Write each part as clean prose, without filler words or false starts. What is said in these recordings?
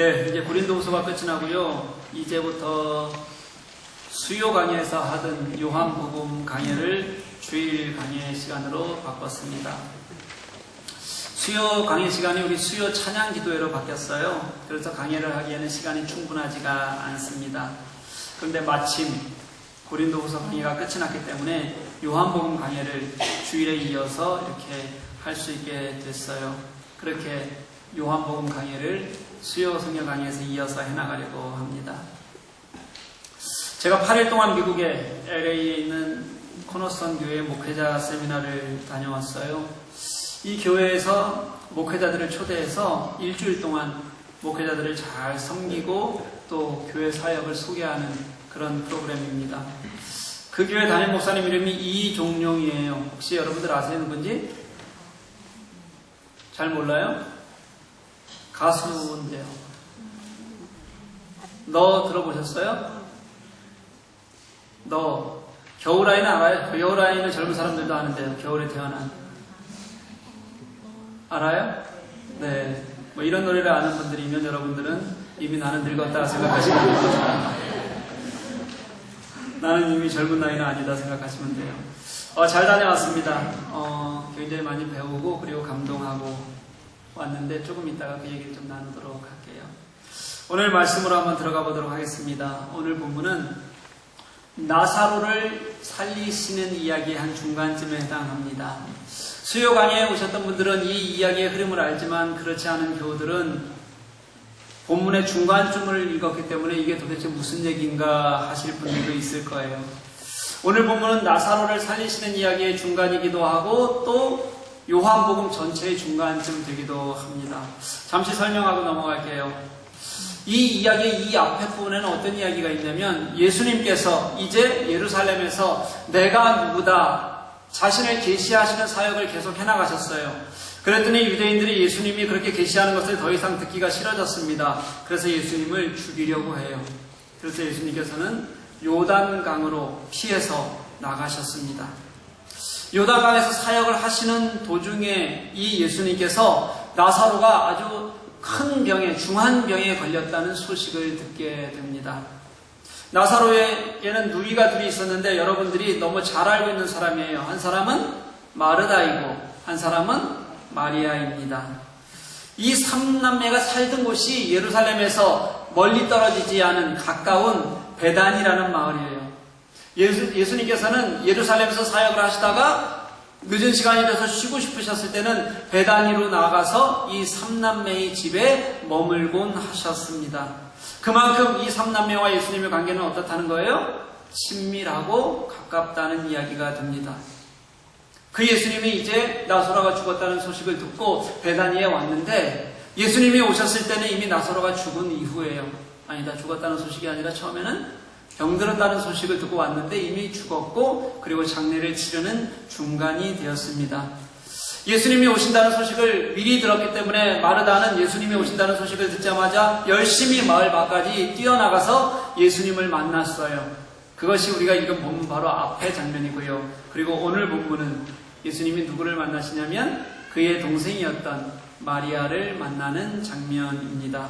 네, 이제 고린도후서가 끝이 나고요. 이제부터 수요 강의에서 하던 요한복음 강의를 주일 강의 시간으로 바꿨습니다. 수요 강의 시간이 우리 수요 찬양 기도회로 바뀌었어요. 그래서 강의를 하기에는 시간이 충분하지가 않습니다. 그런데 마침 고린도후서 강의가 끝이 났기 때문에 요한복음 강의를 주일에 이어서 이렇게 할 수 있게 됐어요. 그렇게 요한복음 강의를 수요 성경 강의에서 이어서 해나가려고 합니다. 제가 8일 동안 미국의 LA에 있는 코너스턴 교회 목회자 세미나를 다녀왔어요. 이 교회에서 목회자들을 초대해서 일주일 동안 목회자들을 잘 섬기고 또 교회 사역을 소개하는 그런 프로그램입니다. 그 교회 담임 목사님 이름이 이종용이에요. 혹시 여러분들 아시는 분인지? 잘 몰라요? 가수인데요. 너 들어보셨어요? 너 겨울아이는 알아요? 겨울아이는 젊은 사람들도 아는데요. 겨울에 태어난 알아요? 네. 뭐 이런 노래를 아는 분들이면 여러분들은 이미 나는 늙었다 생각하시면 됩니다. 나는 이미 젊은 나이는 아니다 생각하시면 돼요. 잘 다녀왔습니다. 굉장히 많이 배우고 그리고 감동하고 왔는데 조금 이따가 그 얘기를 좀 나누도록 할게요. 오늘 말씀으로 한번 들어가 보도록 하겠습니다. 오늘 본문은 나사로를 살리시는 이야기의 한 중간쯤에 해당합니다. 수요 강의에 오셨던 분들은 이 이야기의 흐름을 알지만 그렇지 않은 교우들은 본문의 중간쯤을 읽었기 때문에 이게 도대체 무슨 얘기인가 하실 분들도 있을 거예요. 오늘 본문은 나사로를 살리시는 이야기의 중간이기도 하고 또 요한복음 전체의 중간쯤 되기도 합니다. 잠시 설명하고 넘어갈게요. 이 이야기의 이 앞에 부분에는 어떤 이야기가 있냐면 예수님께서 이제 예루살렘에서 내가 누구다 자신을 계시하시는 사역을 계속 해나가셨어요. 그랬더니 유대인들이 예수님이 그렇게 계시하는 것을 더 이상 듣기가 싫어졌습니다. 그래서 예수님을 죽이려고 해요. 그래서 예수님께서는 요단강으로 피해서 나가셨습니다. 요단강에서 사역을 하시는 도중에 이 예수님께서 나사로가 아주 큰 병에, 중한 병에 걸렸다는 소식을 듣게 됩니다. 나사로에게는 누이가 둘이 있었는데 여러분들이 너무 잘 알고 있는 사람이에요. 한 사람은 마르다이고 한 사람은 마리아입니다. 이 3남매가 살던 곳이 예루살렘에서 멀리 떨어지지 않은 가까운 베단이라는 마을이에요. 예수님께서는 예루살렘에서 사역을 하시다가 늦은 시간이 돼서 쉬고 싶으셨을 때는 베다니로 나가서 이 3남매의 집에 머물곤 하셨습니다. 그만큼 이 3남매와 예수님의 관계는 어떻다는 거예요? 친밀하고 가깝다는 이야기가 됩니다. 그 예수님이 이제 나사로가 죽었다는 소식을 듣고 베다니에 왔는데 예수님이 오셨을 때는 이미 나사로가 죽은 이후예요. 아니다, 죽었다는 소식이 아니라 처음에는 병들었다는 소식을 듣고 왔는데 이미 죽었고 그리고 장례를 치르는 중간이 되었습니다. 예수님이 오신다는 소식을 미리 들었기 때문에 마르다는 예수님이 오신다는 소식을 듣자마자 열심히 마을 밖까지 뛰어나가서 예수님을 만났어요. 그것이 우리가 읽은 본문 바로 앞의 장면이고요. 그리고 오늘 본문은 예수님이 누구를 만나시냐면 그의 동생이었던 마리아를 만나는 장면입니다.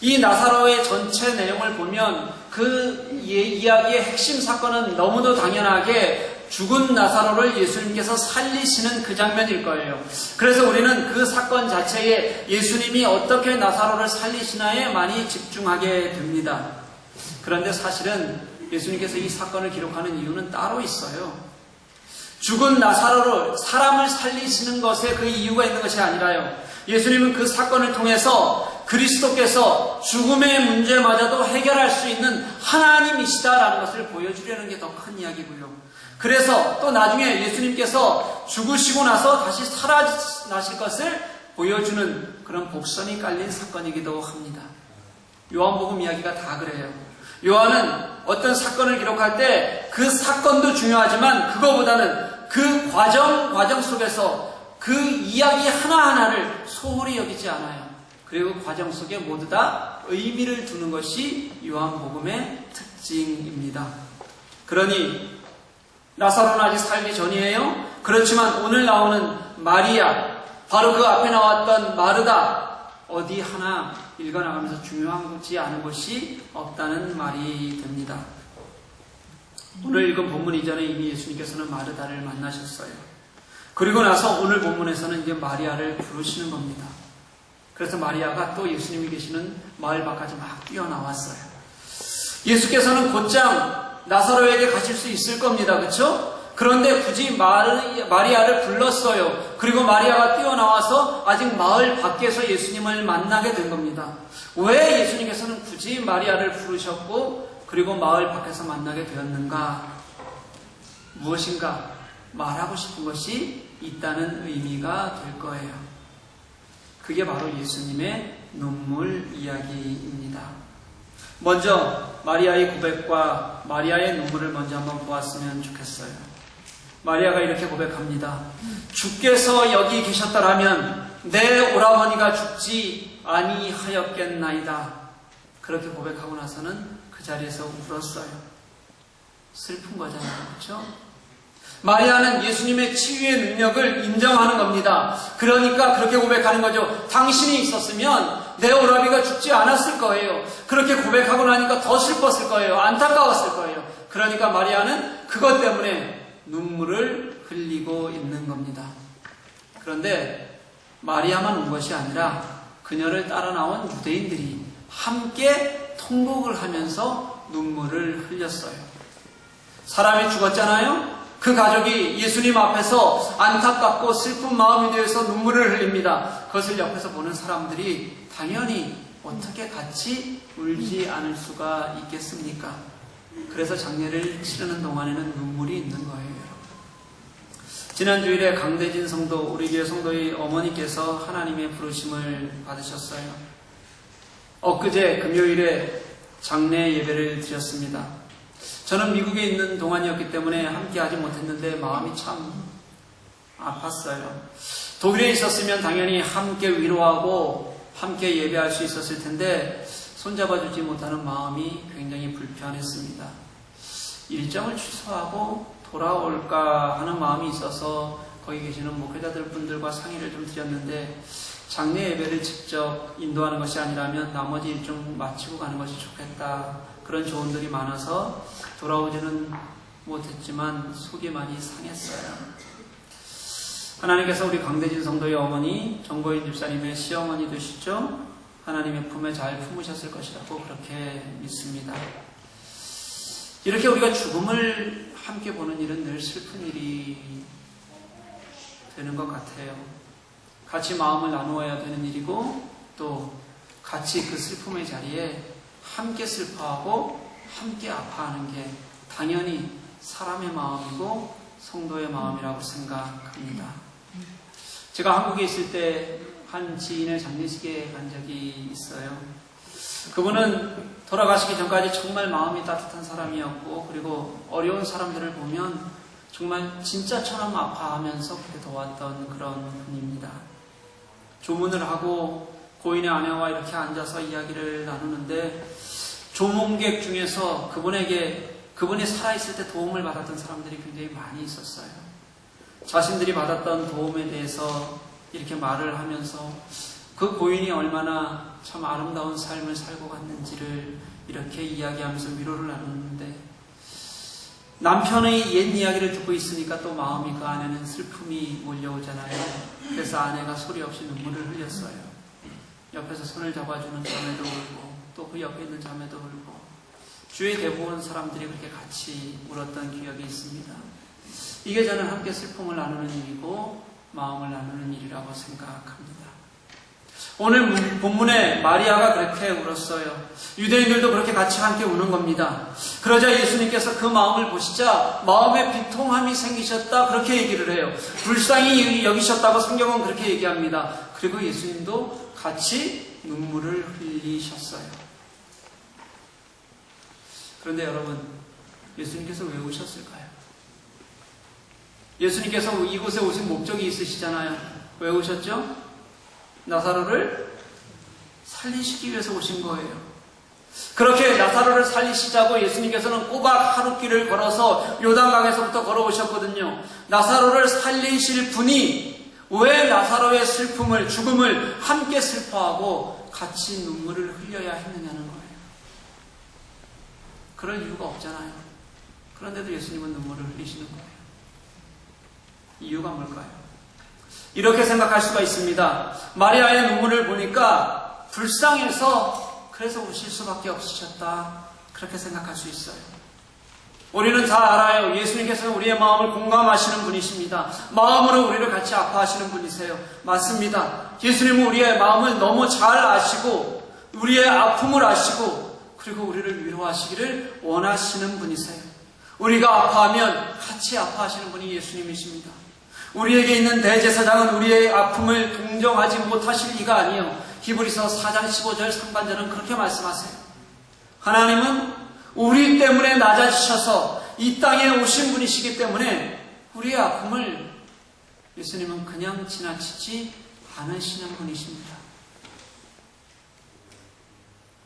이 나사로의 전체 내용을 보면 그 이야기의 핵심 사건은 너무도 당연하게 죽은 나사로를 예수님께서 살리시는 그 장면일 거예요. 그래서 우리는 그 사건 자체에 예수님이 어떻게 나사로를 살리시나에 많이 집중하게 됩니다. 그런데 사실은 예수님께서 이 사건을 기록하는 이유는 따로 있어요. 죽은 나사로를 사람을 살리시는 것에 그 이유가 있는 것이 아니라요. 예수님은 그 사건을 통해서 그리스도께서 죽음의 문제마저도 해결할 수 있는 하나님이시다라는 것을 보여주려는 게 더 큰 이야기고요. 그래서 또 나중에 예수님께서 죽으시고 나서 다시 살아나실 것을 보여주는 그런 복선이 깔린 사건이기도 합니다. 요한복음 이야기가 다 그래요. 요한은 어떤 사건을 기록할 때 그 사건도 중요하지만 그거보다는 그 과정 속에서 그 이야기 하나하나를 소홀히 여기지 않아요. 그리고 그 과정 속에 모두 다 의미를 두는 것이 요한복음의 특징입니다. 그러니 나사로는 아직 살기 전이에요. 그렇지만 오늘 나오는 마리아, 바로 그 앞에 나왔던 마르다, 어디 하나 읽어나가면서 중요하지 않은 것이 없다는 말이 됩니다. 오늘 읽은 본문 이전에 이미 예수님께서는 마르다를 만나셨어요. 그리고 나서 오늘 본문에서는 이제 마리아를 부르시는 겁니다. 그래서 마리아가 또 예수님이 계시는 마을 밖까지 막 뛰어나왔어요. 예수께서는 곧장 나사로에게 가실 수 있을 겁니다. 그렇죠? 그런데 굳이 마리아를 불렀어요. 그리고 마리아가 뛰어나와서 아직 마을 밖에서 예수님을 만나게 된 겁니다. 왜 예수님께서는 굳이 마리아를 부르셨고 그리고 마을 밖에서 만나게 되었는가? 무엇인가 말하고 싶은 것이 있다는 의미가 될 거예요. 그게 바로 예수님의 눈물 이야기입니다. 먼저 마리아의 고백과 마리아의 눈물을 먼저 한번 보았으면 좋겠어요. 마리아가 이렇게 고백합니다. 주께서 여기 계셨더라면 내 오라버니가 죽지 아니하였겠나이다. 그렇게 고백하고 나서는 그 자리에서 울었어요. 슬픈 거잖아요. 그렇죠? 마리아는 예수님의 치유의 능력을 인정하는 겁니다. 그러니까 그렇게 고백하는 거죠. 당신이 있었으면 내 오라비가 죽지 않았을 거예요. 그렇게 고백하고 나니까 더 슬펐을 거예요. 안타까웠을 거예요. 그러니까 마리아는 그것 때문에 눈물을 흘리고 있는 겁니다. 그런데 마리아만 운 것이 아니라 그녀를 따라 나온 유대인들이 함께 통곡을 하면서 눈물을 흘렸어요. 사람이 죽었잖아요. 그 가족이 예수님 앞에서 안타깝고 슬픈 마음이 되어서 눈물을 흘립니다. 그것을 옆에서 보는 사람들이 당연히 어떻게 같이 울지 않을 수가 있겠습니까? 그래서 장례를 치르는 동안에는 눈물이 있는 거예요. 지난 주일에 강대진 성도, 우리 교회 성도의 어머니께서 하나님의 부르심을 받으셨어요. 엊그제 금요일에 장례 예배를 드렸습니다. 저는 미국에 있는 동안이었기 때문에 함께 하지 못했는데 마음이 참 아팠어요. 독일에 있었으면 당연히 함께 위로하고 함께 예배할 수 있었을 텐데 손잡아주지 못하는 마음이 굉장히 불편했습니다. 일정을 취소하고 돌아올까 하는 마음이 있어서 거기 계시는 목회자들 분들과 상의를 좀 드렸는데 장례 예배를 직접 인도하는 것이 아니라면 나머지 일정 마치고 가는 것이 좋겠다. 그런 조언들이 많아서 돌아오지는 못했지만 속이 많이 상했어요. 하나님께서 우리 강대진 성도의 어머니 정고인 집사님의 시어머니 되시죠? 하나님의 품에 잘 품으셨을 것이라고 그렇게 믿습니다. 이렇게 우리가 죽음을 함께 보는 일은 늘 슬픈 일이 되는 것 같아요. 같이 마음을 나누어야 되는 일이고 또 같이 그 슬픔의 자리에 함께 슬퍼하고 함께 아파하는 게 당연히 사람의 마음이고 성도의 마음이라고 생각합니다. 제가 한국에 있을 때 한 지인의 장례식에 간 적이 있어요. 그분은 돌아가시기 전까지 정말 마음이 따뜻한 사람이었고 그리고 어려운 사람들을 보면 정말 진짜처럼 아파하면서 그렇게 도왔던 그런 분입니다. 조문을 하고 고인의 아내와 이렇게 앉아서 이야기를 나누는데 조문객 중에서 그분이 살아있을 때 도움을 받았던 사람들이 굉장히 많이 있었어요. 자신들이 받았던 도움에 대해서 이렇게 말을 하면서 그 고인이 얼마나 참 아름다운 삶을 살고 갔는지를 이렇게 이야기하면서 위로를 나누는데 남편의 옛 이야기를 듣고 있으니까 또 마음이 그 안에는 슬픔이 몰려오잖아요. 그래서 아내가 소리 없이 눈물을 흘렸어요. 옆에서 손을 잡아주는 자매도 울고 또 그 옆에 있는 자매도 울고 주위의 대부분 사람들이 그렇게 같이 울었던 기억이 있습니다. 이게 저는 함께 슬픔을 나누는 일이고 마음을 나누는 일이라고 생각합니다. 오늘 본문에 마리아가 그렇게 울었어요. 유대인들도 그렇게 같이 함께 우는 겁니다. 그러자 예수님께서 그 마음을 보시자 마음에 비통함이 생기셨다 그렇게 얘기를 해요. 불쌍히 여기셨다고 성경은 그렇게 얘기합니다. 그리고 예수님도 같이 눈물을 흘리셨어요. 그런데 여러분, 예수님께서 왜 우셨을까요? 예수님께서 이곳에 오신 목적이 있으시잖아요. 왜 오셨죠? 나사로를 살리시기 위해서 오신 거예요. 그렇게 나사로를 살리시자고 예수님께서는 꼬박 하룻길을 걸어서 요단강에서부터 걸어오셨거든요. 나사로를 살리실 분이 왜 나사로의 슬픔을, 죽음을 함께 슬퍼하고 같이 눈물을 흘려야 했느냐는 거예요. 그럴 이유가 없잖아요. 그런데도 예수님은 눈물을 흘리시는 거예요. 이유가 뭘까요? 이렇게 생각할 수가 있습니다. 마리아의 눈물을 보니까 불쌍해서 그래서 우실 수밖에 없으셨다. 그렇게 생각할 수 있어요. 우리는 다 알아요. 예수님께서는 우리의 마음을 공감하시는 분이십니다. 마음으로 우리를 같이 아파하시는 분이세요. 맞습니다. 예수님은 우리의 마음을 너무 잘 아시고 우리의 아픔을 아시고 그리고 우리를 위로하시기를 원하시는 분이세요. 우리가 아파하면 같이 아파하시는 분이 예수님이십니다. 우리에게 있는 대제사장은 우리의 아픔을 동정하지 못하실 리가 아니에요. 히브리서 4장 15절 상반절은 그렇게 말씀하세요. 하나님은 우리 때문에 낮아지셔서 이 땅에 오신 분이시기 때문에 우리의 아픔을 예수님은 그냥 지나치지 않으시는 분이십니다.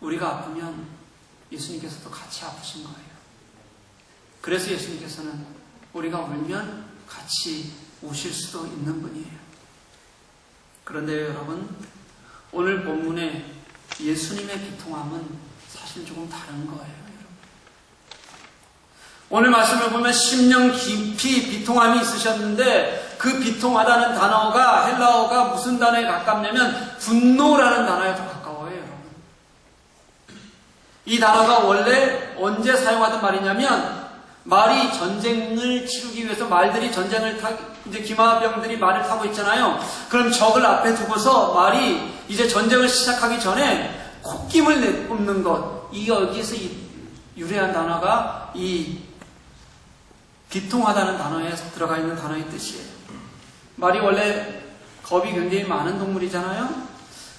우리가 아프면 예수님께서도 같이 아프신 거예요. 그래서 예수님께서는 우리가 울면 같이 우실 수도 있는 분이에요. 그런데 여러분, 오늘 본문의 예수님의 비통함은 사실 조금 다른 거예요. 여러분. 오늘 말씀을 보면 심령 깊이 비통함이 있으셨는데 그 비통하다는 단어가 헬라어가 무슨 단어에 가깝냐면 분노라는 단어에 더 가까워요. 여러분. 이 단어가 원래 언제 사용하던 말이냐면 말이 전쟁을 치르기 위해서 말들이 전쟁을 이제 기마병들이 말을 타고 있잖아요. 그럼 적을 앞에 두고서 말이 이제 전쟁을 시작하기 전에 콧김을 내뿜는 것. 여기에서 유래한 단어가 이 비통하다는 단어에 들어가 있는 단어의 뜻이에요. 말이 원래 겁이 굉장히 많은 동물이잖아요.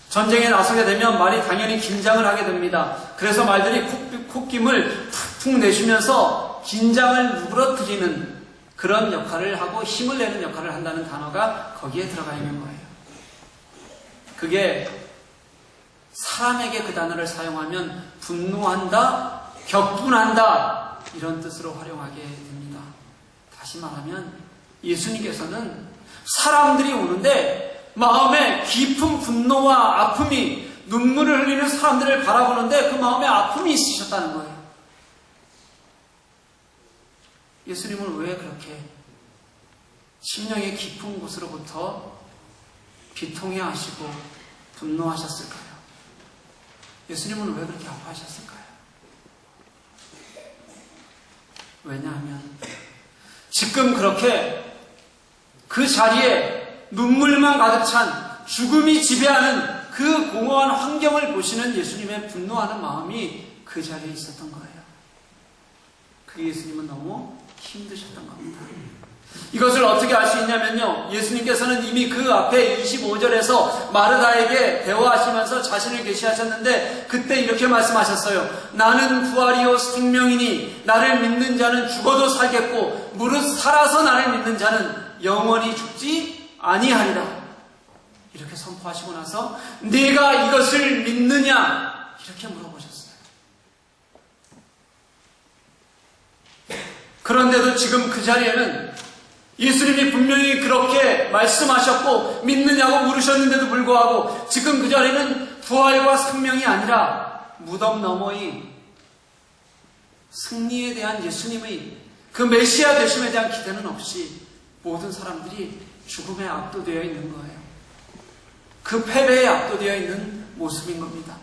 전쟁에 나서게 되면 말이 당연히 긴장을 하게 됩니다. 그래서 말들이 콧김을 푹푹 내쉬면서 긴장을 누그러뜨리는 그런 역할을 하고 힘을 내는 역할을 한다는 단어가 거기에 들어가 있는 거예요. 그게 사람에게 그 단어를 사용하면 분노한다, 격분한다 이런 뜻으로 활용하게 됩니다. 다시 말하면 예수님께서는 사람들이 오는데 마음에 깊은 분노와 아픔이 눈물을 흘리는 사람들을 바라보는데 그 마음에 아픔이 있으셨다는 거예요. 예수님은 왜 그렇게 심령의 깊은 곳으로부터 비통해 하시고 분노하셨을까요? 예수님은 왜 그렇게 아파하셨을까요? 왜냐하면 지금 그렇게 그 자리에 눈물만 가득 찬 죽음이 지배하는 그 공허한 환경을 보시는 예수님의 분노하는 마음이 그 자리에 있었던 거예요. 그 예수님은 너무 힘드셨던 겁니다. 이것을 어떻게 알 수 있냐면요. 예수님께서는 이미 그 앞에 25절에서 마르다에게 대화하시면서 자신을 계시하셨는데 그때 이렇게 말씀하셨어요. 나는 부활이요 생명이니 나를 믿는 자는 죽어도 살겠고 무릇 살아서 나를 믿는 자는 영원히 죽지 아니하리라. 이렇게 선포하시고 나서 네가 이것을 믿느냐? 이렇게 물어보셨어요. 그런데도 지금 그 자리에는 예수님이 분명히 그렇게 말씀하셨고 믿느냐고 물으셨는데도 불구하고 지금 그 자리는 부활과 생명이 아니라 무덤 너머의 승리에 대한 예수님의 그 메시아 되심에 대한 기대는 없이 모든 사람들이 죽음에 압도되어 있는 거예요. 그 패배에 압도되어 있는 모습인 겁니다.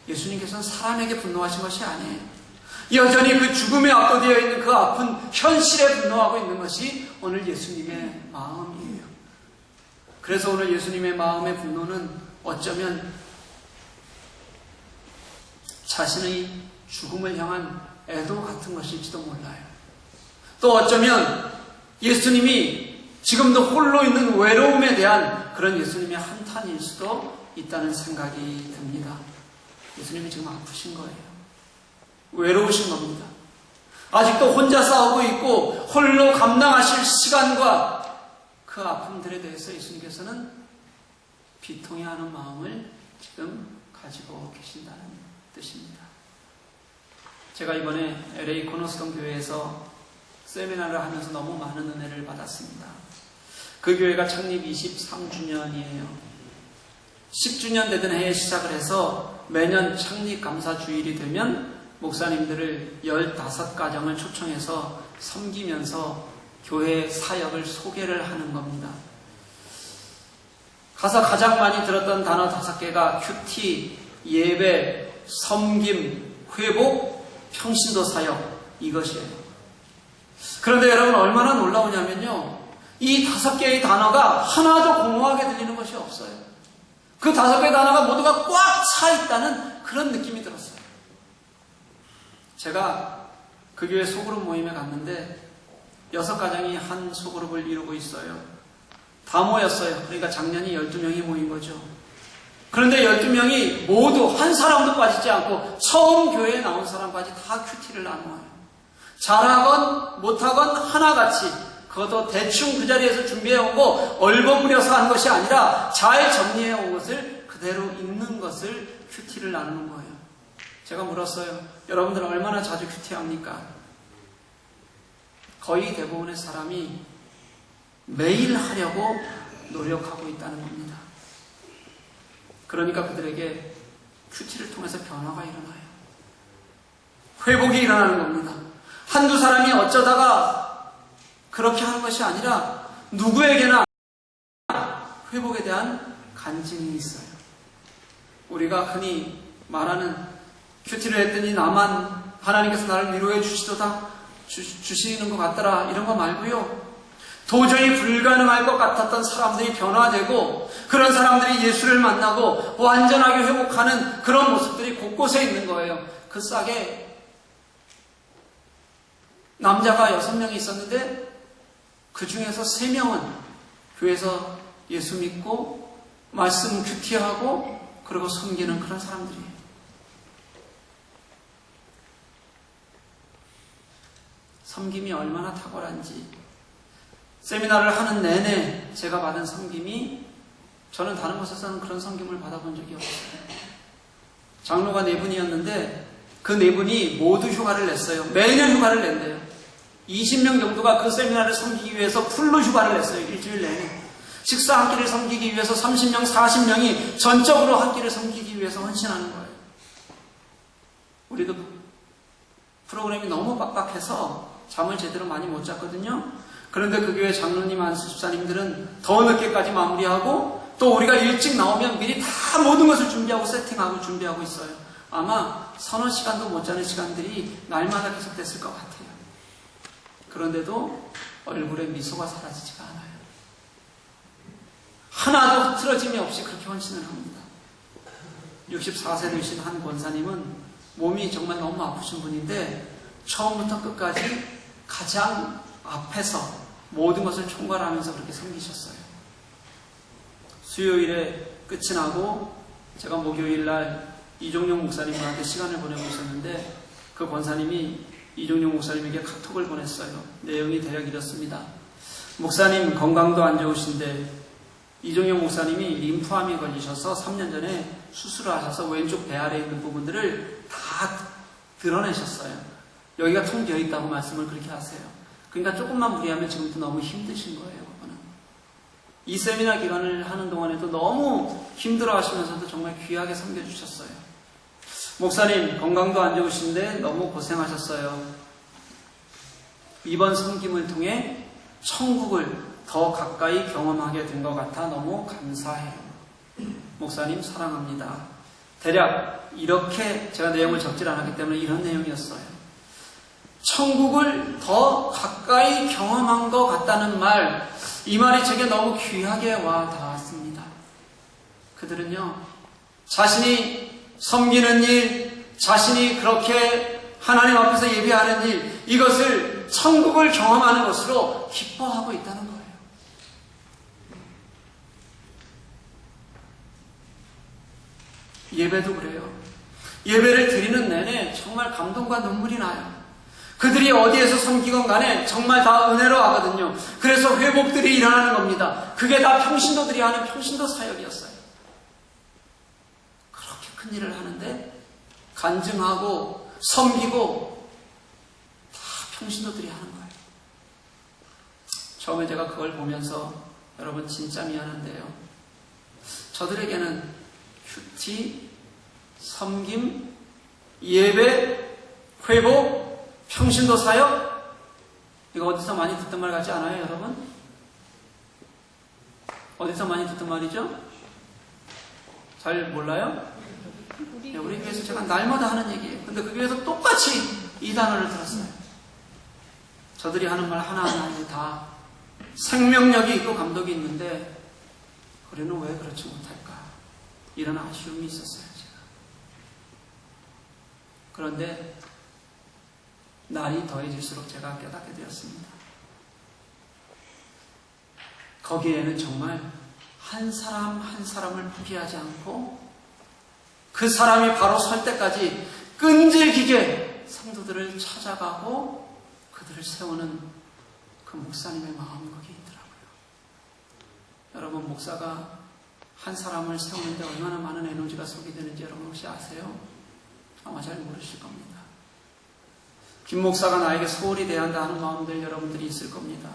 예수님께서는 사람에게 분노하신 것이 아니에요. 여전히 그 죽음에 압도되어 있는 그 아픈 현실에 분노하고 있는 것이 오늘 예수님의 마음이에요. 그래서 오늘 예수님의 마음의 분노는 어쩌면 자신의 죽음을 향한 애도 같은 것일지도 몰라요. 또 어쩌면 예수님이 지금도 홀로 있는 외로움에 대한 그런 예수님의 한탄일 수도 있다는 생각이 듭니다. 예수님이 지금 아프신 거예요. 외로우신 겁니다. 아직도 혼자 싸우고 있고 홀로 감당하실 시간과 그 아픔들에 대해서 예수님께서는 비통해하는 마음을 지금 가지고 계신다는 뜻입니다. 제가 이번에 LA 코너스톤 교회에서 세미나를 하면서 너무 많은 은혜를 받았습니다. 그 교회가 창립 23주년이에요. 10주년 되던 해에 시작을 해서 매년 창립감사주일이 되면 목사님들을 15가정을 초청해서 섬기면서 교회 사역을 소개를 하는 겁니다. 가서 가장 많이 들었던 단어 5개가 큐티, 예배, 섬김, 회복, 평신도 사역, 이것이에요. 그런데 여러분 얼마나 놀라우냐면요, 이 5개의 단어가 하나도 공허하게 들리는 것이 없어요. 그 5개의 단어가 모두가 꽉 차 있다는 그런 느낌이 들었어요. 제가 그 교회 소그룹 모임에 갔는데 6가정이 한 소그룹을 이루고 있어요. 다 모였어요. 그러니까 작년이 12명이 모인 거죠. 그런데 12명이 모두 한 사람도 빠지지 않고 처음 교회에 나온 사람까지 다 큐티를 나누어요. 잘하건 못하건 하나같이, 그것도 대충 그 자리에서 준비해온 거 얼버무려서 하는 것이 아니라 잘 정리해온 것을 그대로 있는 것을 큐티를 나누는 거예요. 제가 물었어요. 여러분들은 얼마나 자주 큐티합니까? 거의 대부분의 사람이 매일 하려고 노력하고 있다는 겁니다. 그러니까 그들에게 큐티를 통해서 변화가 일어나요. 회복이 일어나는 겁니다. 한두 사람이 어쩌다가 그렇게 하는 것이 아니라 누구에게나 회복에 대한 간증이 있어요. 우리가 흔히 말하는 큐티를 했더니 나만 하나님께서 나를 위로해 주시는 것 같더라, 이런 거 말고요. 도저히 불가능할 것 같았던 사람들이 변화되고 그런 사람들이 예수를 만나고 완전하게 회복하는 그런 모습들이 곳곳에 있는 거예요. 그 싹에 남자가 6명이 있었는데 그 중에서 3명은 교회에서 예수 믿고 말씀 큐티하고 그리고 섬기는 그런 사람들이에요. 섬김이 얼마나 탁월한지, 세미나를 하는 내내 제가 받은 섬김이, 저는 다른 곳에서는 그런 섬김을 받아본 적이 없어요. 장로가 4분이었는데 그 4분이 모두 휴가를 냈어요. 매년 휴가를 낸대요. 20명 정도가 그 세미나를 섬기기 위해서 풀로 휴가를 냈어요. 일주일 내내. 식사 한 끼를 섬기기 위해서 30명, 40명이 전적으로 한 끼를 섬기기 위해서 헌신하는 거예요. 우리도 프로그램이 너무 빡빡해서 잠을 제대로 많이 못 잤거든요. 그런데 그 교회 장로님, 안수 집사님들은 더 늦게까지 마무리하고 또 우리가 일찍 나오면 미리 다 모든 것을 준비하고 세팅하고 준비하고 있어요. 아마 서너 시간도 못 자는 시간들이 날마다 계속됐을 것 같아요. 그런데도 얼굴에 미소가 사라지지가 않아요. 하나도 흐트러짐이 없이 그렇게 헌신을 합니다. 64세 되신 한 권사님은 몸이 정말 너무 아프신 분인데 처음부터 끝까지 가장 앞에서 모든 것을 총괄하면서 그렇게 섬기셨어요. 수요일에 끝이 나고 제가 목요일날 이종용 목사님과 시간을 보내고 있었는데 그 권사님이 이종용 목사님에게 카톡을 보냈어요. 내용이 대략 이렇습니다. 목사님 건강도 안 좋으신데 이종용 목사님이 림프암이 걸리셔서 3년 전에 수술을 하셔서 왼쪽 배 아래에 있는 부분들을 다 드러내셨어요. 여기가 통 비어 있다고 말씀을 그렇게 하세요. 그러니까 조금만 무리하면 지금부터 너무 힘드신 거예요. 그거는. 이 세미나 기간을 하는 동안에도 너무 힘들어 하시면서도 정말 귀하게 섬겨주셨어요. 목사님 건강도 안 좋으신데 너무 고생하셨어요. 이번 섬김을 통해 천국을 더 가까이 경험하게 된 것 같아 너무 감사해요. 목사님 사랑합니다. 대략 이렇게 제가 내용을 적질 않았기 때문에 이런 내용이었어요. 천국을 더 가까이 경험한 것 같다는 말, 이 말이 제게 너무 귀하게 와 닿았습니다. 그들은요, 자신이 섬기는 일, 자신이 그렇게 하나님 앞에서 예배하는 일, 이것을 천국을 경험하는 것으로 기뻐하고 있다는 거예요. 예배도 그래요. 예배를 드리는 내내 정말 감동과 눈물이 나요. 그들이 어디에서 섬기건 간에 정말 다 은혜로 하거든요. 그래서 회복들이 일어나는 겁니다. 그게 다 평신도들이 하는 평신도 사역이었어요. 그렇게 큰 일을 하는데 간증하고 섬기고 다 평신도들이 하는 거예요. 처음에 제가 그걸 보면서 여러분 진짜 미안한데요. 저들에게는 큐티, 섬김, 예배, 회복, 평신도 사역. 이거 어디서 많이 듣던 말 같지 않아요, 여러분? 어디서 많이 듣던 말이죠? 잘 몰라요? 네, 우리 교회에서 제가 날마다 하는 얘기예요. 근데 그 교회에서 똑같이 이 단어를 들었어요. 저들이 하는 말 하나하나에 다 생명력이 있고 감독이 있는데 우리는 왜 그렇지 못할까? 이런 아쉬움이 있었어요, 제가. 그런데 날이 더해질수록 제가 깨닫게 되었습니다. 거기에는 정말 한 사람 한 사람을 포기하지 않고 그 사람이 바로 설 때까지 끈질기게 성도들을 찾아가고 그들을 세우는 그 목사님의 마음이 거기에 있더라고요. 여러분, 목사가 한 사람을 세우는데 얼마나 많은 에너지가 소비되는지 여러분 혹시 아세요? 아마 잘 모르실 겁니다. 김 목사가 나에게 소홀히 대한다 하는 마음들 여러분들이 있을 겁니다.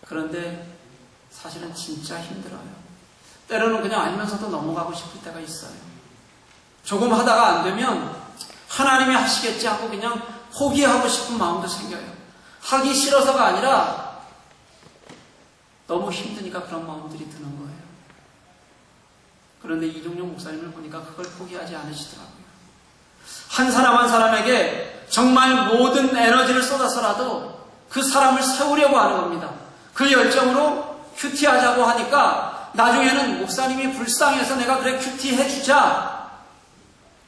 그런데 사실은 진짜 힘들어요. 때로는 그냥 알면서도 넘어가고 싶을 때가 있어요. 조금 하다가 안 되면 하나님이 하시겠지 하고 그냥 포기하고 싶은 마음도 생겨요. 하기 싫어서가 아니라 너무 힘드니까 그런 마음들이 드는 거예요. 그런데 이종용 목사님을 보니까 그걸 포기하지 않으시더라고요. 한 사람 한 사람에게 정말 모든 에너지를 쏟아서라도 그 사람을 세우려고 하는 겁니다. 그 열정으로 큐티하자고 하니까 나중에는 목사님이 불쌍해서 내가 그래 큐티 해주자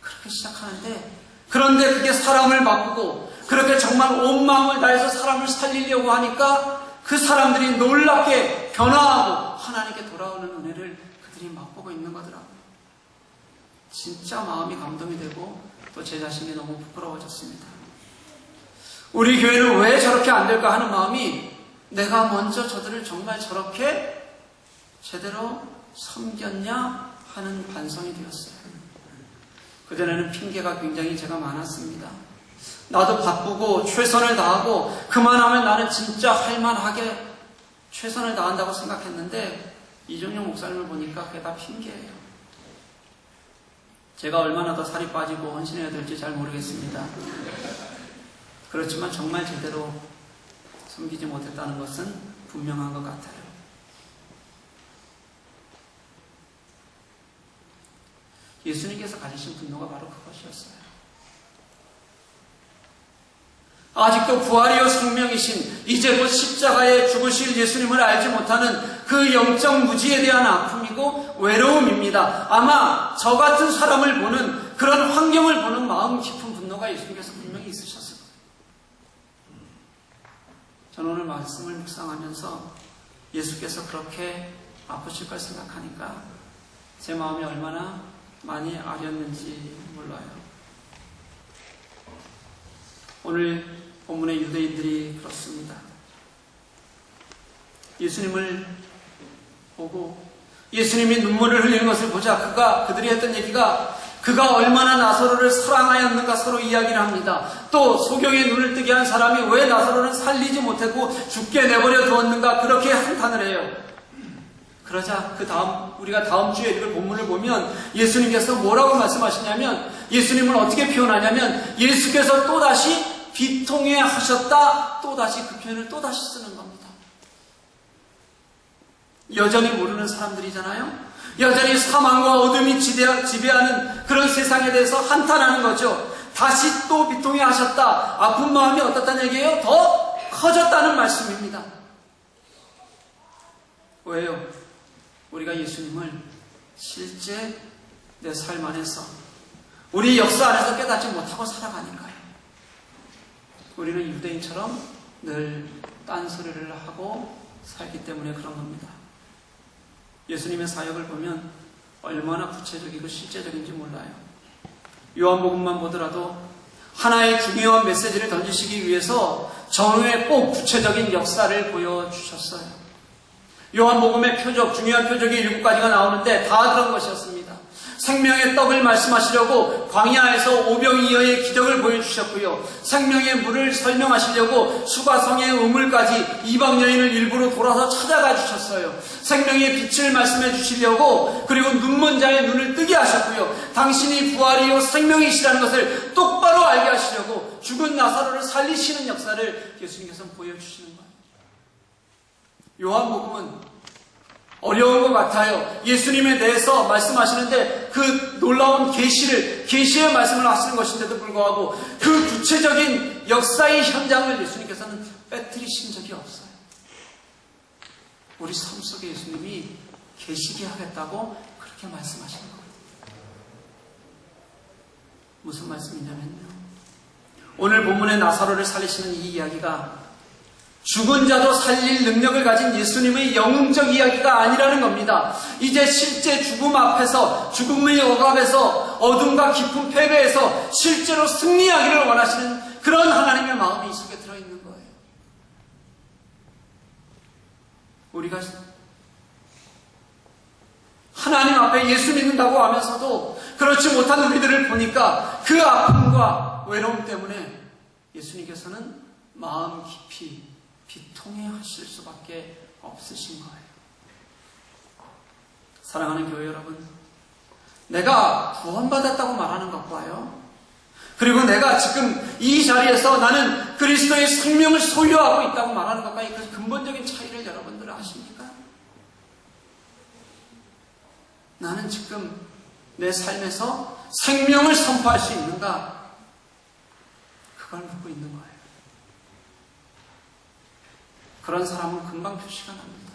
그렇게 시작하는데, 그런데 그게 사람을 바꾸고 그렇게 정말 온 마음을 다해서 사람을 살리려고 하니까 그 사람들이 놀랍게 변화하고 하나님께 돌아오는 은혜를 그들이 맛보고 있는 거더라고요. 진짜 마음이 감동이 되고 또 제 자신이 너무 부끄러워졌습니다. 우리 교회는 왜 저렇게 안 될까 하는 마음이, 내가 먼저 저들을 정말 저렇게 제대로 섬겼냐 하는 반성이 되었어요. 그전에는 핑계가 굉장히 제가 많았습니다. 나도 바쁘고 최선을 다하고 그만하면 나는 진짜 할만하게 최선을 다한다고 생각했는데 이종용 목사님을 보니까 그게 다 핑계예요. 제가 얼마나 더 살이 빠지고 헌신해야 될지 잘 모르겠습니다. 그렇지만 정말 제대로 섬기지 못했다는 것은 분명한 것 같아요. 예수님께서 가지신 분노가 바로 그것이었어요. 아직도 부활이요 생명이신 이제 곧 십자가에 죽으실 예수님을 알지 못하는 그 영적 무지에 대한 아픔이고 외로움입니다. 아마 저 같은 사람을 보는, 그런 환경을 보는 마음 깊은 분노가 예수님께서 분명히 있으셨을 거예요. 저는 오늘 말씀을 묵상하면서 예수께서 그렇게 아프실 걸 생각하니까 제 마음이 얼마나 많이 아렸는지 몰라요. 오늘 본문의 유대인들이 그렇습니다. 예수님을 보고 예수님이 눈물을 흘리는 것을 보자 그들이 했던 얘기가, 그가 얼마나 나사로를 사랑하였는가 서로 이야기를 합니다. 또 소경의 눈을 뜨게 한 사람이 왜 나사로를 살리지 못했고 죽게 내버려 두었는가 그렇게 한탄을 해요. 그러자 우리가 다음 주에 읽을 본문을 보면 예수님께서 뭐라고 말씀하시냐면, 예수님을 어떻게 표현하냐면 예수께서 또다시 비통해 하셨다, 또다시 그 표현을 또다시 쓰는 겁니다. 여전히 모르는 사람들이잖아요. 여전히 사망과 어둠이 지배하는 그런 세상에 대해서 한탄하는 거죠. 다시 또 비통해 하셨다. 아픈 마음이 어떻다는 얘기예요? 더 커졌다는 말씀입니다. 왜요? 우리가 예수님을 실제 내 삶 안에서, 우리 역사 안에서 깨닫지 못하고 살아가니까요. 우리는 유대인처럼 늘 딴소리를 하고 살기 때문에 그런 겁니다. 예수님의 사역을 보면 얼마나 구체적이고 실제적인지 몰라요. 요한복음만 보더라도 하나의 중요한 메시지를 던지시기 위해서 전후에 꼭 구체적인 역사를 보여주셨어요. 요한복음의 표적, 중요한 표적이 7가지가 나오는데 다 그런 것이었습니다. 생명의 떡을 말씀하시려고 광야에서 오병이어의 기적을 보여주셨고요. 생명의 물을 설명하시려고 수가성의 우물까지 이방 여인을 일부러 돌아서 찾아가 주셨어요. 생명의 빛을 말씀해 주시려고, 그리고 눈먼 자의 눈을 뜨게 하셨고요. 당신이 부활이요 생명이시라는 것을 똑바로 알게 하시려고 죽은 나사로를 살리시는 역사를 예수님께서 보여주시는 거예요. 요한복음은 어려운 것 같아요. 예수님에 대해서 말씀하시는데 그 놀라운 계시의 말씀을 하시는 것인데도 불구하고 그 구체적인 역사의 현장을 예수님께서는 빼뜨리신 적이 없어요. 우리 삶 속에 예수님이 계시게 하겠다고 그렇게 말씀하시는 거예요. 무슨 말씀이냐면요, 오늘 본문의 나사로를 살리시는 이 이야기가 죽은 자도 살릴 능력을 가진 예수님의 영웅적 이야기가 아니라는 겁니다. 이제 실제 죽음 앞에서, 죽음의 억압에서, 어둠과 깊은 패배에서 실제로 승리하기를 원하시는 그런 하나님의 마음이 이 속에 들어있는 거예요. 우리가 하나님 앞에 예수 믿는다고 하면서도 그렇지 못한 우리들을 보니까 그 아픔과 외로움 때문에 예수님께서는 마음 깊이 비통해 하실 수밖에 없으신 거예요. 사랑하는 교회 여러분, 내가 구원받았다고 말하는 것과요, 그리고 내가 지금 이 자리에서 나는 그리스도의 생명을 소유하고 있다고 말하는 것과의 그 근본적인 차이를 여러분들 아십니까? 나는 지금 내 삶에서 생명을 선포할 수 있는가? 그걸 묻고 있는 거예요. 그런 사람은 금방 표시가 납니다.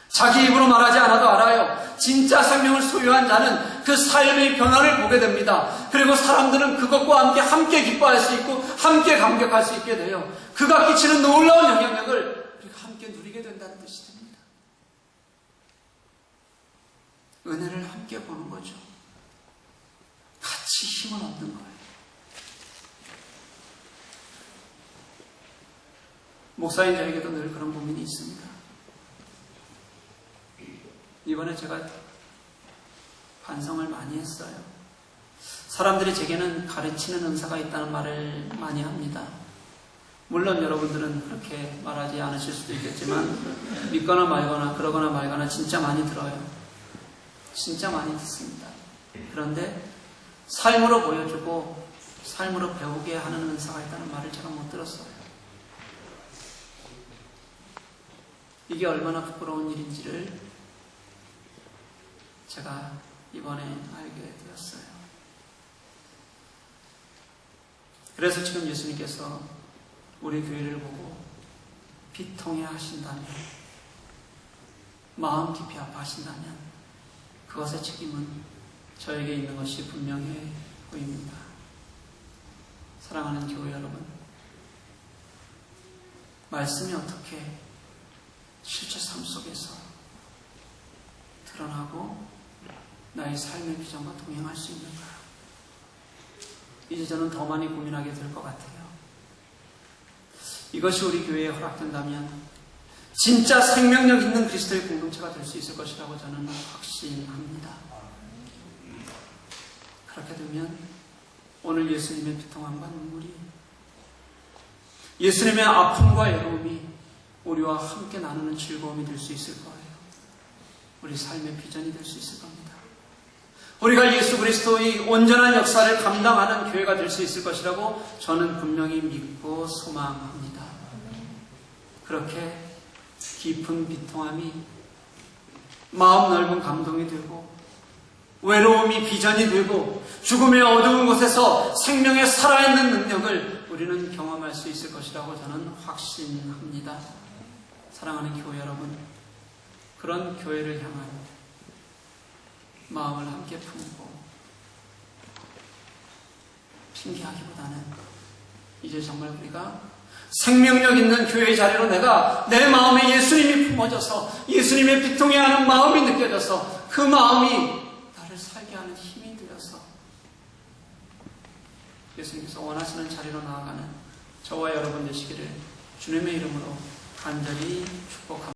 자기 입으로 말하지 않아도 알아요. 진짜 생명을 소유한 자는 그 삶의 변화를 보게 됩니다. 그리고 사람들은 그것과 함께 기뻐할 수 있고 함께 감격할 수 있게 돼요. 그가 끼치는 놀라운 영향력을 우리가 함께 누리게 된다는 뜻이 됩니다. 은혜를 함께 보는 거죠. 같이 힘을 얻는 거예요. 목사인 저에게도 늘 그런 고민이 있습니다. 이번에 제가 반성을 많이 했어요. 사람들이 제게는 가르치는 은사가 있다는 말을 많이 합니다. 물론 여러분들은 그렇게 말하지 않으실 수도 있겠지만 믿거나 말거나 그러거나 말거나 진짜 많이 들어요. 진짜 많이 듣습니다. 그런데 삶으로 보여주고 삶으로 배우게 하는 은사가 있다는 말을 제가 못 들었어요. 이게 얼마나 부끄러운 일인지를 제가 이번에 알게 되었어요. 그래서 지금 예수님께서 우리 교회를 보고 비통해 하신다면, 마음 깊이 아파하신다면 그것의 책임은 저에게 있는 것이 분명해 보입니다. 사랑하는 교회 여러분, 말씀이 어떻게 실제 삶 속에서 드러나고 나의 삶의 비전과 동행할 수 있는가? 이제 저는 더 많이 고민하게 될 것 같아요. 이것이 우리 교회에 허락된다면 진짜 생명력 있는 그리스도의 공동체가 될 수 있을 것이라고 저는 확신합니다. 그렇게 되면 오늘 예수님의 비통함과 눈물이, 예수님의 아픔과 외로움이 우리와 함께 나누는 즐거움이 될 수 있을 거예요. 우리 삶의 비전이 될 수 있을 겁니다. 우리가 예수 그리스도의 온전한 역사를 감당하는 교회가 될 수 있을 것이라고 저는 분명히 믿고 소망합니다. 그렇게 깊은 비통함이 마음 넓은 감동이 되고, 외로움이 비전이 되고, 죽음의 어두운 곳에서 생명의 살아있는 능력을 우리는 경험할 수 있을 것이라고 저는 확신합니다. 사랑하는 교회 여러분, 그런 교회를 향한 마음을 함께 품고 핑계하기보다는 이제 정말 우리가 생명력 있는 교회의 자리로 내가 내 마음에 예수님이 품어져서 예수님의 비통해하는 마음이 느껴져서 그 마음이 나를 살게 하는 힘이 되어서 예수님께서 원하시는 자리로 나아가는 저와 여러분 되시기를 주님의 이름으로 간절히 축복합니다.